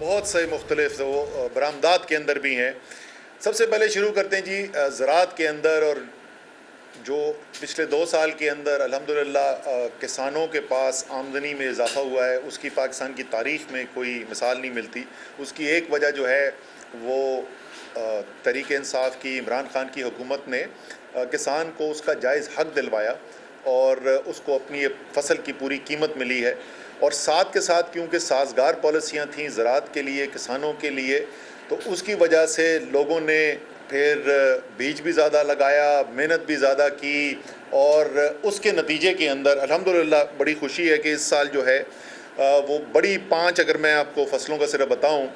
بہت سے مختلف وہ برآمدات کے اندر بھی ہیں. سب سے پہلے شروع کرتے ہیں جی زراعت کے اندر. اور جو پچھلے 2 سال کے اندر الحمدللہ کسانوں کے پاس آمدنی میں اضافہ ہوا ہے، اس کی پاکستان کی تاریخ میں کوئی مثال نہیں ملتی. اس کی ایک وجہ جو ہے وہ تحریک انصاف کی، عمران خان کی حکومت نے کسان کو اس کا جائز حق دلوایا اور اس کو اپنی فصل کی پوری قیمت ملی ہے. اور ساتھ کے ساتھ کیونکہ سازگار پالیسیاں تھیں زراعت کے لیے، کسانوں کے لیے، تو اس کی وجہ سے لوگوں نے پھر بیج بھی زیادہ لگایا، محنت بھی زیادہ کی، اور اس کے نتیجے کے اندر الحمدللہ بڑی خوشی ہے کہ اس سال جو ہے وہ بڑی 5 اگر میں آپ کو فصلوں کا صرف بتاؤں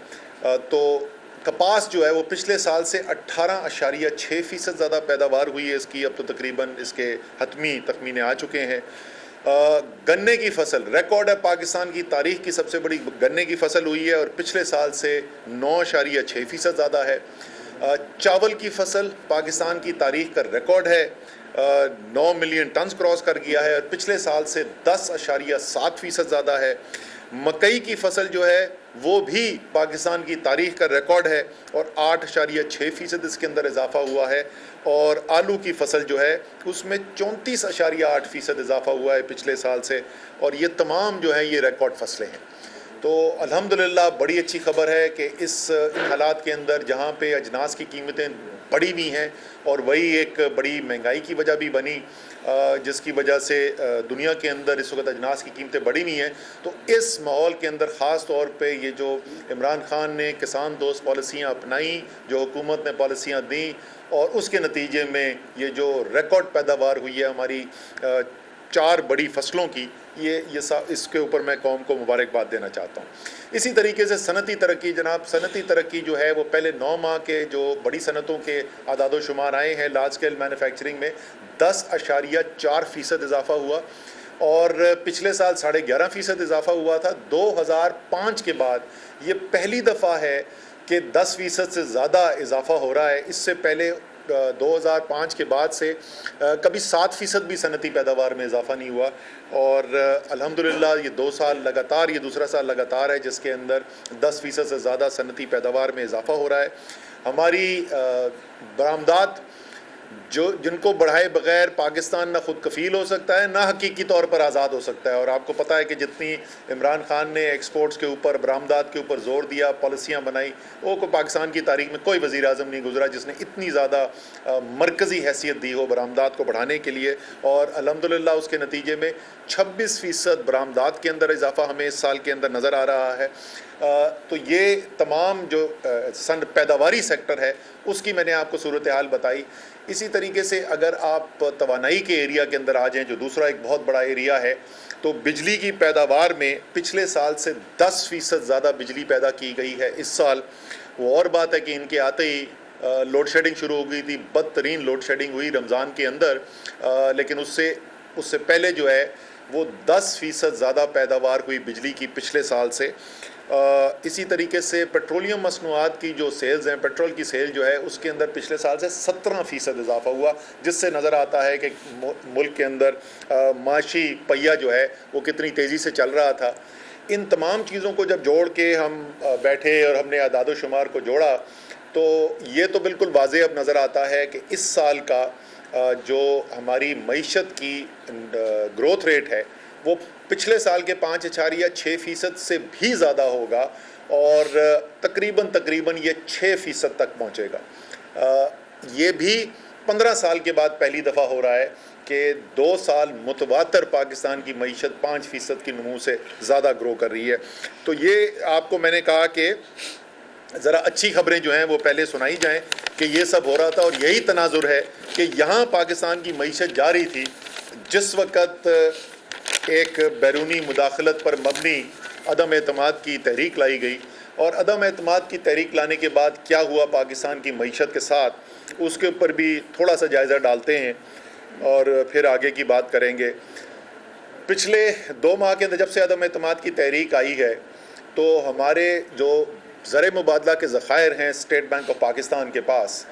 تو کپاس جو ہے وہ پچھلے سال سے 18.6% زیادہ پیداوار ہوئی ہے اس کی. اب تو تقریباً اس کے حتمی تخمینے آ چکے ہیں. گنے کی فصل ریکارڈ ہے، پاکستان کی تاریخ کی سب سے بڑی گنے کی فصل ہوئی ہے اور پچھلے سال سے 9.6% زیادہ ہے. چاول کی فصل پاکستان کی تاریخ کا ریکارڈ ہے، 9 ملین ٹنز کراس کر گیا ہے اور پچھلے سال سے 10.7% زیادہ ہے. مکئی کی فصل جو ہے وہ بھی پاکستان کی تاریخ کا ریکارڈ ہے اور 8.6% اس کے اندر اضافہ ہوا ہے. اور آلو کی فصل جو ہے اس میں 34.8% اضافہ ہوا ہے پچھلے سال سے. اور یہ تمام جو ہیں یہ ریکارڈ فصلیں ہیں. تو الحمدللہ بڑی اچھی خبر ہے کہ اس حالات کے اندر جہاں پہ اجناس کی قیمتیں بڑھی ہوئی ہیں اور وہی ایک بڑی مہنگائی کی وجہ بھی بنی جس کی وجہ سے دنیا کے اندر اس وقت اجناس کی قیمتیں بڑھی ہوئی ہیں. تو اس ماحول کے اندر خاص طور پہ یہ جو عمران خان نے کسان دوست پالیسیاں اپنائیں، جو حکومت نے پالیسیاں دیں، اور اس کے نتیجے میں یہ جو ریکارڈ پیداوار ہوئی ہے ہماری 4 بڑی فصلوں کی، یہ اس کے اوپر میں قوم کو مبارکباد دینا چاہتا ہوں. اسی طریقے سے صنعتی ترقی، جناب صنعتی ترقی جو ہے وہ پہلے 9 ماہ کے جو بڑی صنعتوں کے اعداد و شمار آئے ہیں لارج اسکیل مینوفیکچرنگ میں 10.4% اضافہ ہوا اور پچھلے سال 11.5% اضافہ ہوا تھا. 2005 کے بعد یہ پہلی دفعہ ہے کہ 10% سے زیادہ اضافہ ہو رہا ہے. اس سے پہلے 2005 کے بعد سے کبھی 7% بھی صنعتی پیداوار میں اضافہ نہیں ہوا. اور الحمدللہ یہ 2 سال لگاتار، یہ دوسرا سال لگاتار ہے جس کے اندر 10% سے زیادہ صنعتی پیداوار میں اضافہ ہو رہا ہے. ہماری برآمدات جن کو بڑھائے بغیر پاکستان نہ خود کفیل ہو سکتا ہے نہ حقیقی طور پر آزاد ہو سکتا ہے. اور آپ کو پتہ ہے کہ جتنی عمران خان نے ایکسپورٹس کے اوپر، برآمدات کے اوپر زور دیا، پالیسیاں بنائی، وہ کو پاکستان کی تاریخ میں کوئی وزیر اعظم نہیں گزرا جس نے اتنی زیادہ مرکزی حیثیت دی ہو برآمدات کو بڑھانے کے لیے. اور الحمدللہ اس کے نتیجے میں 26% برآمدات کے اندر اضافہ ہمیں اس سال کے اندر نظر آ رہا ہے. تو یہ تمام جو پیداواری سیکٹر ہے اس کی میں نے آپ کو صورتحال بتائی. اسی طریقے سے اگر آپ توانائی کے ایریا کے اندر آ جائیں جو دوسرا ایک بہت بڑا ایریا ہے، تو بجلی کی پیداوار میں پچھلے سال سے 10% زیادہ بجلی پیدا کی گئی ہے اس سال. وہ اور بات ہے کہ ان کے آتے ہی لوڈ شیڈنگ شروع ہو گئی تھی، بدترین لوڈ شیڈنگ ہوئی رمضان کے اندر، لیکن اس سے پہلے جو ہے وہ 10% زیادہ پیداوار ہوئی بجلی کی پچھلے سال سے. اسی طریقے سے پیٹرولیم مصنوعات کی جو سیلز ہیں، پیٹرول کی سیل جو ہے اس کے اندر پچھلے سال سے 17% اضافہ ہوا، جس سے نظر آتا ہے کہ ملک کے اندر معاشی پہیہ جو ہے وہ کتنی تیزی سے چل رہا تھا. ان تمام چیزوں کو جب جوڑ کے ہم بیٹھے اور ہم نے اعداد و شمار کو جوڑا تو یہ تو بالکل واضح اب نظر آتا ہے کہ اس سال کا جو ہماری معیشت کی گروتھ ریٹ ہے وہ پچھلے سال کے 5.6% سے بھی زیادہ ہوگا اور تقریباً یہ 6% تک پہنچے گا. یہ بھی 15 سال کے بعد پہلی دفعہ ہو رہا ہے کہ 2 سال متواتر پاکستان کی معیشت 5% کی نمو سے زیادہ گرو کر رہی ہے. تو یہ آپ کو میں نے کہا کہ ذرا اچھی خبریں جو ہیں وہ پہلے سنائی جائیں کہ یہ سب ہو رہا تھا. اور یہی تناظر ہے کہ یہاں پاکستان کی معیشت جا رہی تھی جس وقت ایک بیرونی مداخلت پر مبنی عدم اعتماد کی تحریک لائی گئی. اور عدم اعتماد کی تحریک لانے کے بعد کیا ہوا پاکستان کی معیشت کے ساتھ، اس کے اوپر بھی تھوڑا سا جائزہ ڈالتے ہیں اور پھر آگے کی بات کریں گے. پچھلے 2 ماہ کے اندر جب سے عدم اعتماد کی تحریک آئی ہے تو ہمارے جو زر مبادلہ کے ذخائر ہیں اسٹیٹ بینک آف پاکستان کے پاس،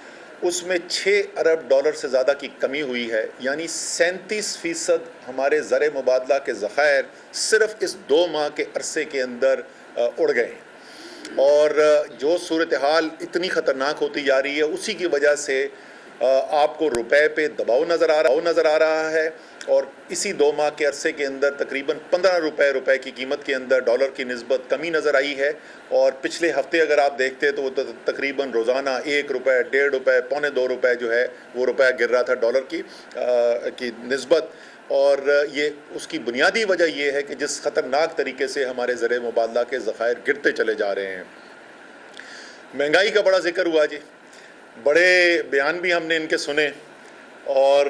اس میں $6 ارب سے زیادہ کی کمی ہوئی ہے. یعنی 37% ہمارے زر مبادلہ کے ذخائر صرف اس 2 ماہ کے عرصے کے اندر اڑ گئے ہیں. اور جو صورتحال اتنی خطرناک ہوتی جا رہی ہے اسی کی وجہ سے آپ کو روپے پہ دباؤ نظر آ رہا ہے، اور اسی 2 ماہ کے عرصے کے اندر تقریباً 15 روپے کی قیمت کے اندر ڈالر کی نسبت کمی نظر آئی ہے، اور پچھلے ہفتے اگر آپ دیکھتے تو وہ تقریباً روزانہ 1 روپے، 1.5 روپے، پونے 2 روپے جو ہے وہ روپیہ گر رہا تھا ڈالر کی نسبت۔ اور یہ اس کی بنیادی وجہ یہ ہے کہ جس خطرناک طریقے سے ہمارے زر مبادلہ کے ذخائر گرتے چلے جا رہے ہیں۔ مہنگائی کا بڑا ذکر ہوا جی، بڑے بیان بھی ہم نے ان کے سنے، اور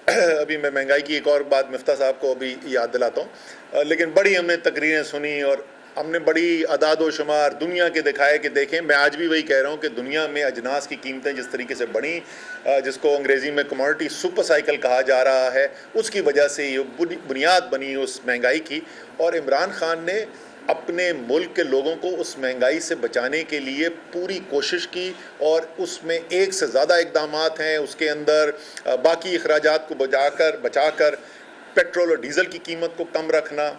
ابھی میں مہنگائی کی ایک اور بات مفتاح صاحب کو ابھی یاد دلاتا ہوں، لیکن بڑی ہم نے تقریریں سنی اور ہم نے بڑی اعداد و شمار دنیا کے دکھائے کہ دیکھیں، میں آج بھی وہی کہہ رہا ہوں کہ دنیا میں اجناس کی قیمتیں جس طریقے سے بڑھیں، جس کو انگریزی میں کموڈٹی سپر سائیکل کہا جا رہا ہے، اس کی وجہ سے یہ بنیاد بنی اس مہنگائی کی، اور عمران خان نے اپنے ملک کے لوگوں کو اس مہنگائی سے بچانے کے لیے پوری کوشش کی، اور اس میں ایک سے زیادہ اقدامات ہیں۔ اس کے اندر باقی اخراجات کو بچا کر پیٹرول اور ڈیزل کی قیمت کو کم رکھنا،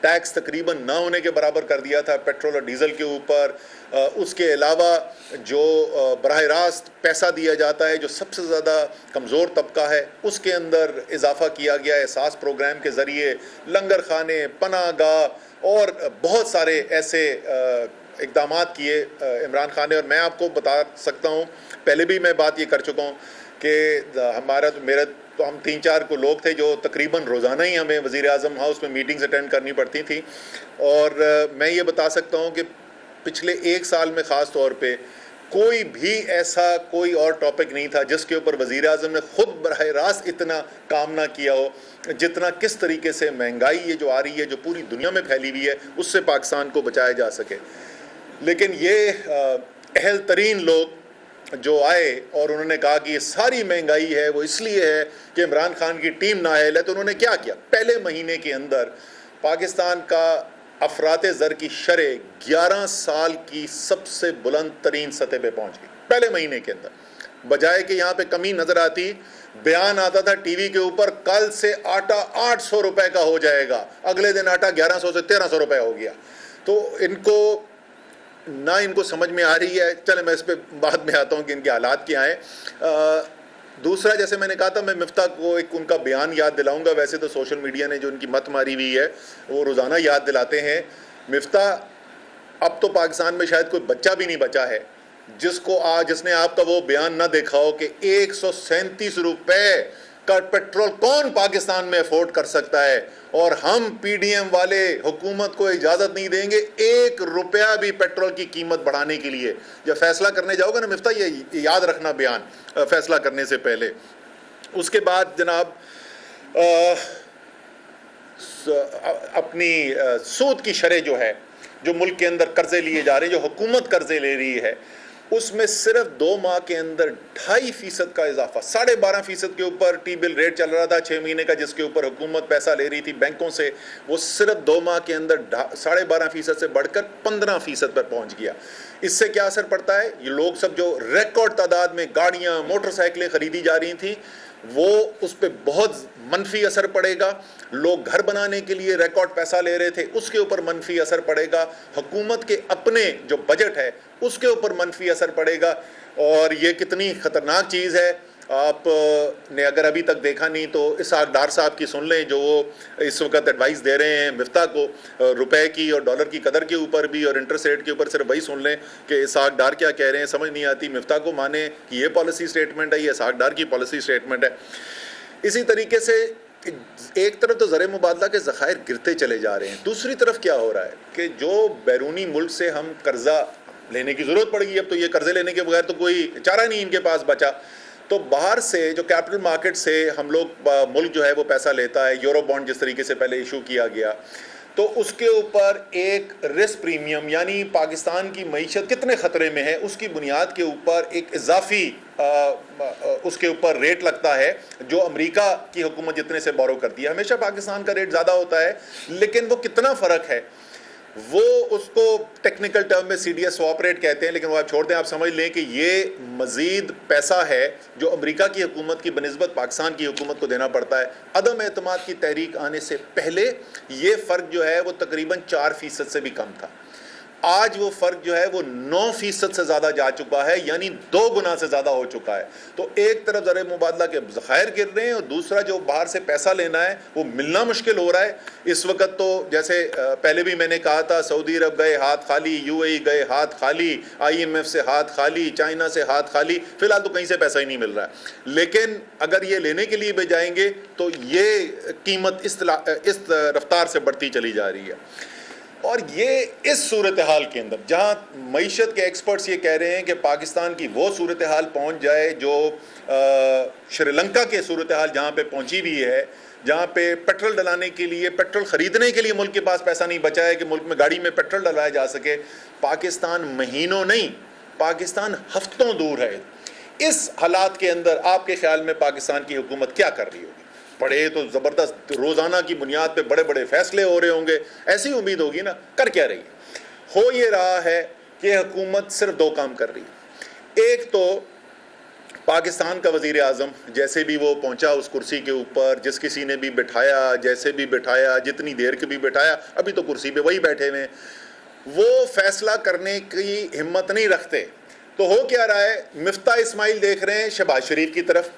ٹیکس تقریباً نہ ہونے کے برابر کر دیا تھا پیٹرول اور ڈیزل کے اوپر، اس کے علاوہ جو براہ راست پیسہ دیا جاتا ہے جو سب سے زیادہ کمزور طبقہ ہے اس کے اندر اضافہ کیا گیا احساس پروگرام کے ذریعے، لنگر خانے، پناہ گاہ اور بہت سارے ایسے اقدامات کیے عمران خان نے۔ اور میں آپ کو بتا سکتا ہوں، پہلے بھی میں بات یہ کر چکا ہوں کہ ہم 3-4 کو لوگ تھے جو تقریباً روزانہ ہی ہمیں وزیر اعظم ہاؤس میں میٹنگز اٹینڈ کرنی پڑتی تھیں، اور میں یہ بتا سکتا ہوں کہ پچھلے 1 سال میں خاص طور پہ کوئی بھی ایسا کوئی اور ٹاپک نہیں تھا جس کے اوپر وزیر اعظم نے خود براہ راست اتنا کام نہ کیا ہو، جتنا کس طریقے سے مہنگائی یہ جو آ رہی ہے جو پوری دنیا میں پھیلی ہوئی ہے اس سے پاکستان کو بچایا جا سکے۔ لیکن یہ اہل ترین لوگ جو آئے اور انہوں نے کہا کہ یہ ساری مہنگائی ہے وہ اس لیے ہے کہ عمران خان کی ٹیم نااہل ہے، تو انہوں نے کیا کیا؟ پہلے مہینے کے اندر پاکستان کا افراط زر کی شرح 11 سال کی سب سے بلند ترین سطح پہ پہنچ گئی پہلے مہینے کے اندر، بجائے کہ یہاں پہ کمی نظر آتی، بیان آتا تھا ٹی وی کے اوپر کل سے آٹا 800 روپے کا ہو جائے گا، اگلے دن آٹا 1100 سے 1300 روپے ہو گیا۔ تو ان کو سمجھ میں آ رہی ہے، چلے میں اس پہ بعد میں آتا ہوں کہ ان کے حالات کیا ہیں۔ دوسرا، جیسے میں نے کہا تھا، میں مفتاح کو ایک ان کا بیان یاد دلاؤں گا، ویسے تو سوشل میڈیا نے جو ان کی مت ماری ہوئی ہے وہ روزانہ یاد دلاتے ہیں۔ مفتاح، اب تو پاکستان میں شاید کوئی بچہ بھی نہیں بچا ہے جس نے آپ کا وہ بیان نہ دیکھا ہو کہ 137 روپے کا پیٹرول کون پاکستان میں افورڈ کر سکتا ہے، اور ہم پی ڈی ایم والے حکومت کو اجازت نہیں دیں گے 1 روپیہ بھی پیٹرول کی قیمت بڑھانے کے لیے۔ جب فیصلہ کرنے جاؤ گے نا مفتاح، یہ یاد رکھنا بیان فیصلہ کرنے سے پہلے۔ اس کے بعد جناب اپنی سود کی شرح جو ہے، جو ملک کے اندر قرضے لیے جا رہے ہیں، جو حکومت قرضے لے رہی ہے، اس میں صرف 2 ماہ کے اندر 2.5% کا اضافہ، 12.5% کے اوپر ٹی بل ریٹ چل رہا تھا 6 مہینے کا، جس کے اوپر حکومت پیسہ لے رہی تھی بینکوں سے، وہ صرف 2 ماہ کے اندر 12.5% سے بڑھ کر 15% پر پہنچ گیا۔ اس سے کیا اثر پڑتا ہے؟ یہ لوگ سب جو ریکارڈ تعداد میں گاڑیاں، موٹر سائیکلیں خریدی جا رہی تھیں، وہ اس پہ بہت منفی اثر پڑے گا۔ لوگ گھر بنانے کے لیے ریکارڈ پیسہ لے رہے تھے، اس کے اوپر منفی اثر پڑے گا۔ حکومت کے اپنے جو بجٹ ہے اس کے اوپر منفی اثر پڑے گا، اور یہ کتنی خطرناک چیز ہے۔ آپ نے اگر ابھی تک دیکھا نہیں تو اسحاق ڈار صاحب کی سن لیں، جو وہ اس وقت ایڈوائز دے رہے ہیں مفتاح کو روپے کی اور ڈالر کی قدر کے اوپر بھی اور انٹرسٹ ریٹ کے اوپر، صرف وہی سن لیں کہ اسحاق ڈار کیا کہہ رہے ہیں، سمجھ نہیں آتی۔ مفتاح کو مانے کہ یہ پالیسی سٹیٹمنٹ ہے، یہ اسحاق ڈار کی پالیسی سٹیٹمنٹ ہے۔ اسی طریقے سے ایک طرف تو زر مبادلہ کے ذخائر گرتے چلے جا رہے ہیں، دوسری طرف کیا ہو رہا ہے کہ جو بیرونی ملک سے ہم قرضہ لینے کی ضرورت پڑ گئی، اب تو یہ قرضے لینے کے بغیر تو کوئی چارہ نہیں ان کے پاس بچا، تو باہر سے جو کیپٹل مارکیٹ سے ہم لوگ ملک جو ہے وہ پیسہ لیتا ہے، یورو بانڈ جس طریقے سے پہلے ایشو کیا گیا، تو اس کے اوپر ایک رسک پریمیم، یعنی پاکستان کی معیشت کتنے خطرے میں ہے اس کی بنیاد کے اوپر ایک اضافی اس کے اوپر ریٹ لگتا ہے، جو امریکہ کی حکومت جتنے سے بورو کرتی ہے۔ ہمیشہ پاکستان کا ریٹ زیادہ ہوتا ہے، لیکن وہ کتنا فرق ہے، وہ اس کو ٹیکنیکل ٹرم میں C D S swap rate کہتے ہیں، لیکن وہ آپ چھوڑ دیں، آپ سمجھ لیں کہ یہ مزید پیسہ ہے جو امریکہ کی حکومت کی بنسبت پاکستان کی حکومت کو دینا پڑتا ہے۔ عدم اعتماد کی تحریک آنے سے پہلے یہ فرق جو ہے وہ تقریباً 4% سے بھی کم تھا۔ آج وہ فرق جو ہے وہ 9% سے زیادہ جا چکا ہے، یعنی 2 گنا سے زیادہ ہو چکا ہے۔ تو ایک طرف ذرائع مبادلہ کے ذخائر گر رہے ہیں، اور دوسرا جو باہر سے پیسہ لینا ہے وہ ملنا مشکل ہو رہا ہے۔ اس وقت تو جیسے پہلے بھی میں نے کہا تھا، سعودی عرب گئے ہاتھ خالی، UAE گئے ہاتھ خالی، IMF سے ہاتھ خالی، چائنا سے ہاتھ خالی، فی الحال تو کہیں سے پیسہ ہی نہیں مل رہا ہے۔ لیکن اگر یہ لینے کے لیے بھی جائیں گے تو یہ قیمت اس رفتار سے بڑھتی چلی جا رہی ہے۔ اور یہ اس صورتحال کے اندر جہاں معیشت کے ایکسپرٹس یہ کہہ رہے ہیں کہ پاکستان کی وہ صورتحال پہنچ جائے جو شری لنکا کے صورتحال جہاں پہ پہنچی بھی ہے، جہاں پہ پیٹرول ڈلانے کے لیے، پیٹرول خریدنے کے لیے ملک کے پاس پیسہ نہیں بچا ہے کہ ملک میں گاڑی میں پیٹرول ڈلایا جا سکے، پاکستان مہینوں نہیں، پاکستان ہفتوں دور ہے۔ اس حالات کے اندر آپ کے خیال میں پاکستان کی حکومت کیا کر رہی ہوگی؟ بڑے تو زبردست روزانہ کی بنیاد پہ بڑے بڑے فیصلے ہو رہے ہوں گے، ایسی امید ہوگی نا، کر کیا رہی ہے؟ ہو یہ رہا ہے کہ حکومت صرف 2 کام کر رہی ہے۔ ایک تو پاکستان کا وزیر اعظم جیسے بھی وہ پہنچا اس کرسی کے اوپر، جس کسی نے بھی بٹھایا، جیسے بھی بٹھایا، جتنی دیر کے بھی بٹھایا، ابھی تو کرسی پہ وہی بیٹھے ہوئے ہیں، وہ فیصلہ کرنے کی ہمت نہیں رکھتے۔ تو ہو کیا رہا ہے، مفتاح اسماعیل دیکھ رہے ہیں شہباز شریف کی طرف،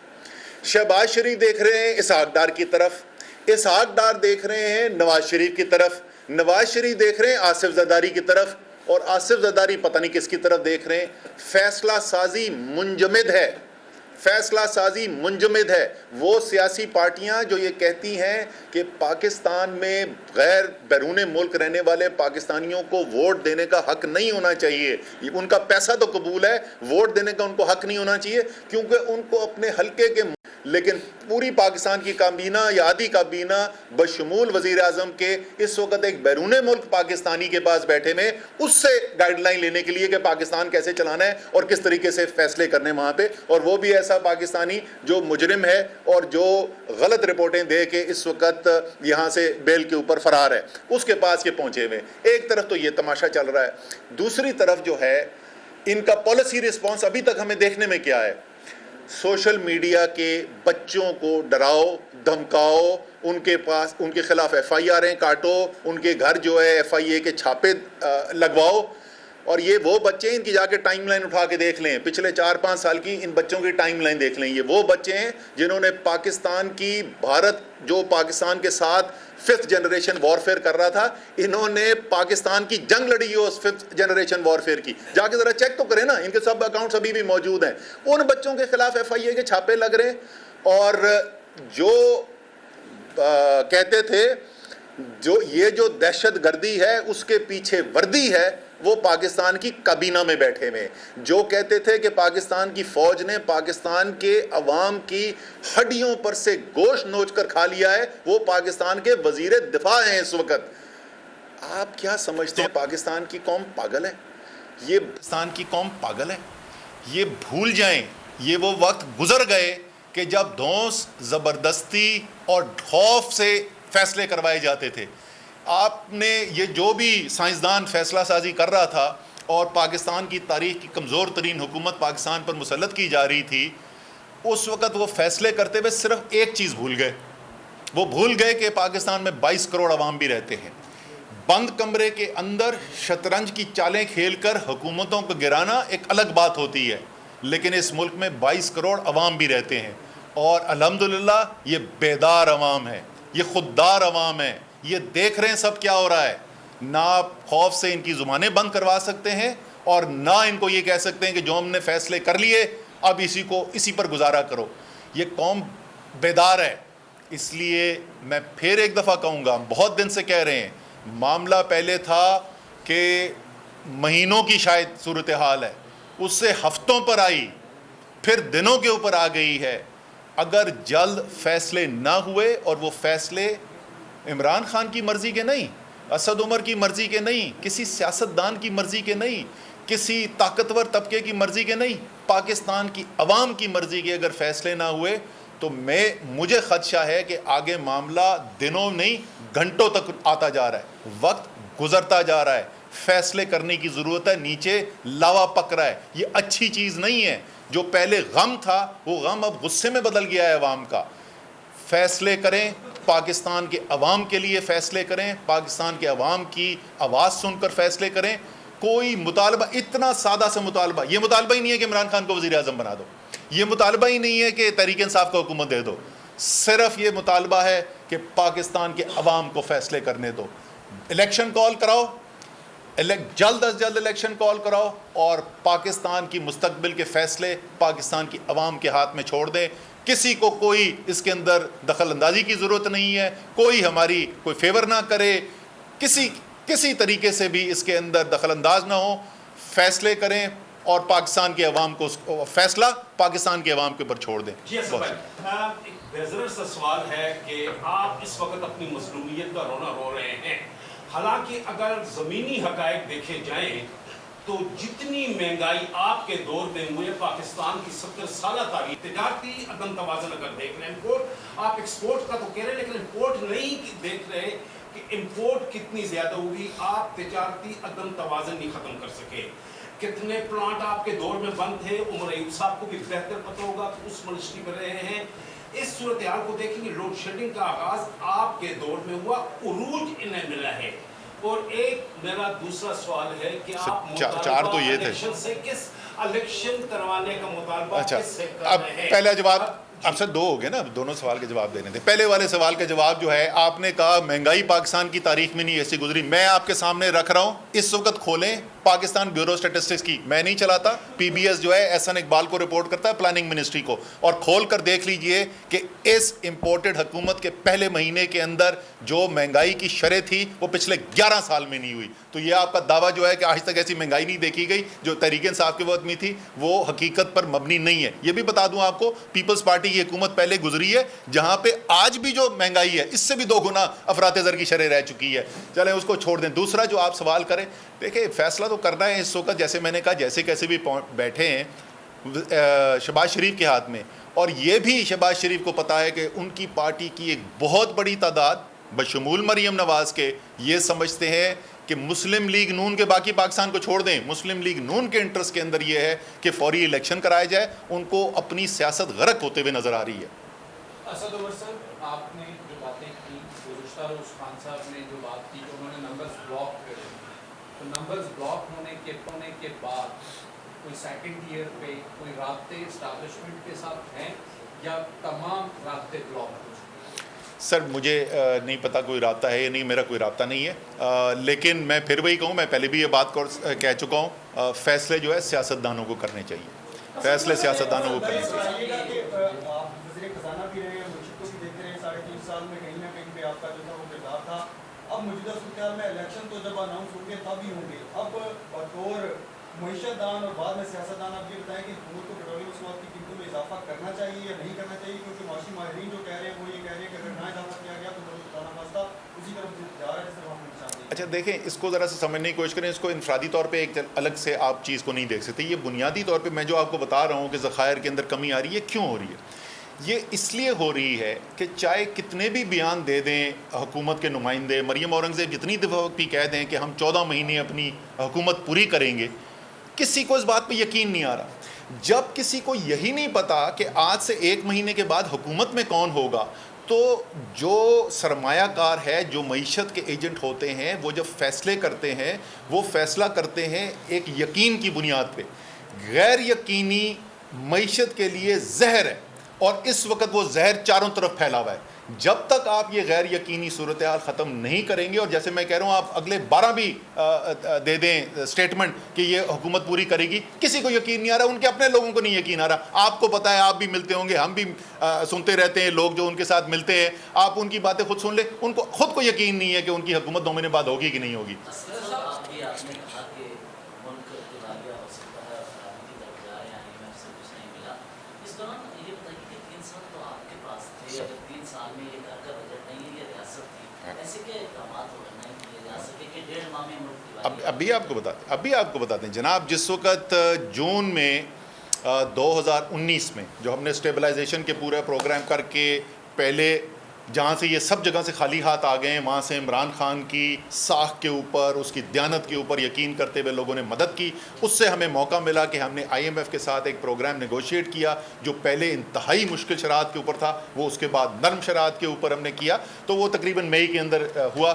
شہباز شریف دیکھ رہے ہیں اسحاق ڈار کی طرف، اسحاق ڈار دیکھ رہے ہیں نواز شریف کی طرف، نواز شریف دیکھ رہے ہیں آصف زرداری کی طرف، اور آصف زرداری پتہ نہیں کس کی طرف دیکھ رہے ہیں۔ فیصلہ سازی منجمد ہے، فیصلہ سازی منجمد ہے۔ وہ سیاسی پارٹیاں جو یہ کہتی ہیں کہ پاکستان میں غیر بیرون ملک رہنے والے پاکستانیوں کو ووٹ دینے کا حق نہیں ہونا چاہیے، ان کا پیسہ تو قبول ہے، ووٹ دینے کا ان کو حق نہیں ہونا چاہیے کیونکہ ان کو اپنے حلقے کے، لیکن پوری پاکستان کی کابینہ یا آدھی کابینہ بشمول وزیر اعظم کے اس وقت ایک بیرون ملک پاکستانی کے پاس بیٹھے میں اس سے گائیڈ لائن لینے کے لیے کہ پاکستان کیسے چلانا ہے اور کس طریقے سے فیصلے کرنے وہاں پہ، اور وہ بھی ایسا پاکستانی جو مجرم ہے اور جو غلط رپورٹیں دے کے اس وقت یہاں سے بیل کے اوپر فرار ہے، اس کے پاس یہ پہنچے ہوئے۔ ایک طرف تو یہ تماشا چل رہا ہے، دوسری طرف جو ہے ان کا پالیسی رسپانس ابھی تک ہمیں دیکھنے میں کیا ہے؟ سوشل میڈیا کے بچوں کو ڈراؤ دھمکاؤ، ان کے پاس ان کے خلاف FIR کاٹو، ان کے گھر جو ہے FIA کے چھاپے لگواؤ، اور یہ وہ بچے ہیں، ان کی جا کے ٹائم لائن اٹھا کے دیکھ لیں، پچھلے 4-5 سال کی ان بچوں کی ٹائم لائن دیکھ لیں، یہ وہ بچے ہیں جنہوں نے پاکستان کی بھارت جو پاکستان کے ساتھ 5th جنریشن وارفیئر کر رہا تھا، انہوں نے پاکستان کی جنگ لڑی ہے اس 5th جنریشن وارفیئر کی، جا کے ذرا چیک تو کریں نا، ان کے سب اکاؤنٹس ابھی بھی موجود ہیں، ان بچوں کے خلاف FIA کے چھاپے لگ رہے ہیں، اور جو کہتے تھے جو دہشت گردی ہے اس کے پیچھے وردی ہے، وہ پاکستان کی کابینہ میں بیٹھے ہوئے، جو کہتے تھے کہ پاکستان کی فوج نے پاکستان کے عوام کی ہڈیوں پر سے گوشت نوچ کر کھا لیا ہے، وہ پاکستان کے وزیر دفاع ہیں اس وقت۔ آپ کیا سمجھتے ہیں پاکستان کی قوم پاگل ہے؟ یہ پاکستان کی قوم پاگل ہے؟ یہ بھول جائیں، یہ وہ وقت گزر گئے کہ جب دھونس، زبردستی اور خوف سے فیصلے کروائے جاتے تھے۔ آپ نے یہ جو بھی سائنسدان فیصلہ سازی کر رہا تھا اور پاکستان کی تاریخ کی کمزور ترین حکومت پاکستان پر مسلط کی جا رہی تھی، اس وقت وہ فیصلے کرتے ہوئے صرف ایک چیز بھول گئے، وہ بھول گئے کہ پاکستان میں 22 کروڑ عوام بھی رہتے ہیں۔ بند کمرے کے اندر شطرنج کی چالیں کھیل کر حکومتوں کو گرانا ایک الگ بات ہوتی ہے، لیکن اس ملک میں 22 کروڑ عوام بھی رہتے ہیں، اور الحمدللہ یہ بیدار عوام ہے، یہ خوددار عوام ہے، یہ دیکھ رہے ہیں سب کیا ہو رہا ہے۔ نہ آپ خوف سے ان کی زبانیں بند کروا سکتے ہیں، اور نہ ان کو یہ کہہ سکتے ہیں کہ جو ہم نے فیصلے کر لیے اب اسی پر گزارا کرو۔ یہ قوم بیدار ہے، اس لیے میں پھر ایک دفعہ کہوں گا، بہت دن سے کہہ رہے ہیں، معاملہ پہلے تھا کہ مہینوں کی شاید صورتحال ہے، اس سے ہفتوں پر آئی، پھر دنوں کے اوپر آ گئی ہے۔ اگر جلد فیصلے نہ ہوئے، اور وہ فیصلے عمران خان کی مرضی کے نہیں، اسد عمر کی مرضی کے نہیں، کسی سیاستدان کی مرضی کے نہیں، کسی طاقتور طبقے کی مرضی کے نہیں، پاکستان کی عوام کی مرضی کے اگر فیصلے نہ ہوئے تو مجھے خدشہ ہے کہ آگے معاملہ دنوں نہیں گھنٹوں تک آتا جا رہا ہے، وقت گزرتا جا رہا ہے، فیصلے کرنے کی ضرورت ہے، نیچے لاوا پک رہا ہے، یہ اچھی چیز نہیں ہے۔ جو پہلے غم تھا وہ غم اب غصے میں بدل گیا ہے عوام کا۔ فیصلے کریں، پاکستان کے عوام کے لیے فیصلے کریں، پاکستان کے عوام کی آواز سن کر فیصلے کریں، کوئی مطالبہ اتنا سادہ سا مطالبہ، یہ مطالبہ ہی نہیں ہے کہ عمران خان کو وزیر اعظم بنا دو، یہ مطالبہ ہی نہیں ہے کہ تحریک انصاف کو حکومت دے دو، صرف یہ مطالبہ ہے کہ پاکستان کے عوام کو فیصلے کرنے دو، الیکشن کال کراؤ، جلد از جلد الیکشن کال کراؤ اور پاکستان کی مستقبل کے فیصلے پاکستان کی عوام کے ہاتھ میں چھوڑ دیں. کسی کو کوئی اس کے اندر دخل اندازی کی ضرورت نہیں ہے، کوئی ہماری کوئی فیور نہ کرے، کسی طریقے سے بھی اس کے اندر دخل انداز نہ ہو، فیصلے کریں اور پاکستان کے عوام کو فیصلہ پاکستان کے عوام کے اوپر چھوڑ دیں. جی اسد بھائی، ایک بیزر سا سوال ہے کہ آپ اس وقت اپنی مظلومیت کا رونا رو رہے ہیں، حالانکہ اگر زمینی حقائق دیکھے جائیں تو جتنی مہنگائی آپ کے دور میں ہوئے، پاکستان کی 70 سالہ تاریخ، تجارتی عدم توازن اگر دیکھ رہے ہیں، امپورٹ آپ ایکسپورٹ کا تو کہہ رہے ہیں لیکن امپورٹ نہیں دیکھ رہے کہ امپورٹ کتنی زیادہ ہوئی، آپ تجارتی عدم توازن نہیں ختم کر سکے. کتنے پلانٹ آپ کے دور میں بند تھے، عمر ایوب صاحب کو بھی بہتر پتہ ہوگا کہ اس منسٹری پر رہے ہیں. اس صورتحال کو دیکھیں گے، لوڈ شیڈنگ کا آغاز آپ کے دور میں ہوا، عروج انہیں ملا ہے. اور ایک میرا دوسرا سوال ہے کہ آپ چار تو یہ تھے الیکشن سے کس الیکشن کروانے کا مطالبہ کس سے کر اب رہے ہیں؟ پہلا جواب اب سر دو ہو گئے نا، اب دونوں سوال کے جواب دینے تھے. پہلے والے سوال کا جواب جو ہے، آپ نے کہا مہنگائی پاکستان کی تاریخ میں نہیں ایسی گزری. میں آپ کے سامنے رکھ رہا ہوں، اس وقت کھولیں پاکستان بیورو اسٹیٹسٹکس کی، میں نہیں چلاتا، پی بی ایس جو ہے احسن اقبال کو رپورٹ کرتا ہے پلاننگ منسٹری کو، اور کھول کر دیکھ لیجئے کہ اس امپورٹڈ حکومت کے پہلے مہینے کے اندر جو مہنگائی کی شرح تھی وہ پچھلے 11 سال میں نہیں ہوئی. تو یہ آپ کا دعویٰ جو ہے کہ آج تک ایسی مہنگائی نہیں دیکھی گئی جو تحریک انصاف کے وقت میں تھی، وہ حقیقت پر مبنی نہیں ہے. یہ بھی بتا دوں آپ کو، پیپلز پارٹی کی حکومت پہلے گزری ہے جہاں پہ آج بھی جو مہنگائی ہے اس سے بھی 2 گنا افراط زر کی شرح رہ چکی ہے. چلیں اس کو چھوڑ دیں. دوسرا جو آپ سوال کریں، دیکھیں فیصلہ تو کرنا ہے اس وقت، جیسے میں نے کہا، جیسے کیسے بھی بیٹھے ہیں شہباز شریف کے ہاتھ میں، اور یہ بھی شہباز شریف کو پتا ہے کہ ان کی پارٹی کی ایک بہت بڑی تعداد بشمول مریم نواز کے یہ سمجھتے ہیں کہ مسلم لیگ نون کے باقی پاکستان کو چھوڑ دیں، مسلم لیگ نون کے انٹرسٹ کے اندر یہ ہے کہ فوری الیکشن کرایا جائے. ان کو اپنی سیاست غرق ہوتے ہوئے نظر آ رہی ہے. اسد عمر صاحب، آپ نے جو باتیں کی، گزشتہ روز خان صاحب نے جو بات کی کہ انہوں نے نمبرز بلاک کرے، تو نمبرز بلاک ہونے کے بعد کوئی سیکنڈ ایئر پہ کوئی رابطے اسٹیبلشمنٹ کے ساتھ ہیں یا تمام رابطے بلاک ہو چکے؟ سر مجھے نہیں پتا کوئی رابطہ ہے یا نہیں، میرا کوئی رابطہ نہیں ہے، لیکن میں پھر وہی کہوں، میں پہلے بھی یہ بات کہہ چکا ہوں، فیصلے جو ہے سیاستدانوں کو کرنے چاہیے، فیصلے سیاستدانوں کو کرنے چاہیے. وزیر خزانہ بھی رہے ہیں، مرشد کو بھی دیکھ رہے ہیں، 3.5 سال میں کہیں نہ کہیں پہ آپ کا جو تھا وہ کردار تھا. اب موجودہ صورتحال میں الیکشن تو جب اناؤنس ہوں گے تب ہی ہوں گے. اب بطور معیشت دان اور بعد میں سیاست دان آپ یہ بتائیں کہ حکومت کو پیٹرولیم مسوات کی قیمتوں میں اضافہ کرنا چاہیے یا نہیں کرنا چاہیے، کیونکہ معاشی ماہرین جو کہہ رہے ہیں وہ یہ کہہ رہے ہیں کہ اگر نہ اضافہ کیا گیا تو بڑا خاصہ اسی طرف جا رہا ہے جس طرح ہم نے نشان دیا. اچھا دیکھیں، اس کو ذرا سے سمجھنے کی کوشش کریں. اس کو انفرادی طور پہ ایک الگ سے آپ چیز کو نہیں دیکھ سکتے. یہ بنیادی طور پہ میں جو آپ کو بتا رہا ہوں کہ ذخائر کے اندر کمی آ رہی ہے، کیوں ہو رہی ہے؟ یہ اس لیے ہو رہی ہے کہ چاہے کتنے بھی بیان دے دیں حکومت کے نمائندے، مریم اورنگزیب جتنی دفعہ بھی کہہ دیں کہ ہم 14 مہینے اپنی حکومت پوری کریں گے، کسی کو اس بات پہ یقین نہیں آ رہا. جب کسی کو یہی نہیں پتا کہ آج سے 1 مہینے کے بعد حکومت میں کون ہوگا، تو جو سرمایہ کار ہے، جو معیشت کے ایجنٹ ہوتے ہیں، وہ جب فیصلے کرتے ہیں، وہ فیصلہ کرتے ہیں ایک یقین کی بنیاد پہ. غیر یقینی معیشت کے لیے زہر ہے، اور اس وقت وہ زہر چاروں طرف پھیلا ہوا ہے. جب تک آپ یہ غیر یقینی صورتحال ختم نہیں کریں گے، اور جیسے میں کہہ رہا ہوں آپ اگلے 12 بھی دے دیں سٹیٹمنٹ کہ یہ حکومت پوری کرے گی، کسی کو یقین نہیں آ رہا. ان کے اپنے لوگوں کو نہیں یقین آ رہا. آپ کو پتہ ہے، آپ بھی ملتے ہوں گے، ہم بھی سنتے رہتے ہیں، لوگ جو ان کے ساتھ ملتے ہیں، آپ ان کی باتیں خود سن لیں، ان کو خود کو یقین نہیں ہے کہ ان کی حکومت 2 مہینے بعد ہوگی کہ نہیں ہوگی. ابھی آپ کو بتاتے ہیں جناب، جس وقت جون میں 2019 میں جو ہم نے اسٹیبلائزیشن کے پورا پروگرام کر کے پہلے جہاں سے یہ سب جگہ سے خالی ہاتھ آ گئے ہیں، وہاں سے عمران خان کی ساکھ کے اوپر، اس کی دیانت کے اوپر یقین کرتے ہوئے لوگوں نے مدد کی. اس سے ہمیں موقع ملا کہ ہم نے IMF کے ساتھ ایک پروگرام نیگوشیٹ کیا جو پہلے انتہائی مشکل شرائط کے اوپر تھا، وہ اس کے بعد نرم شرائط کے اوپر ہم نے کیا، تو وہ تقریباً مئی کے اندر ہوا.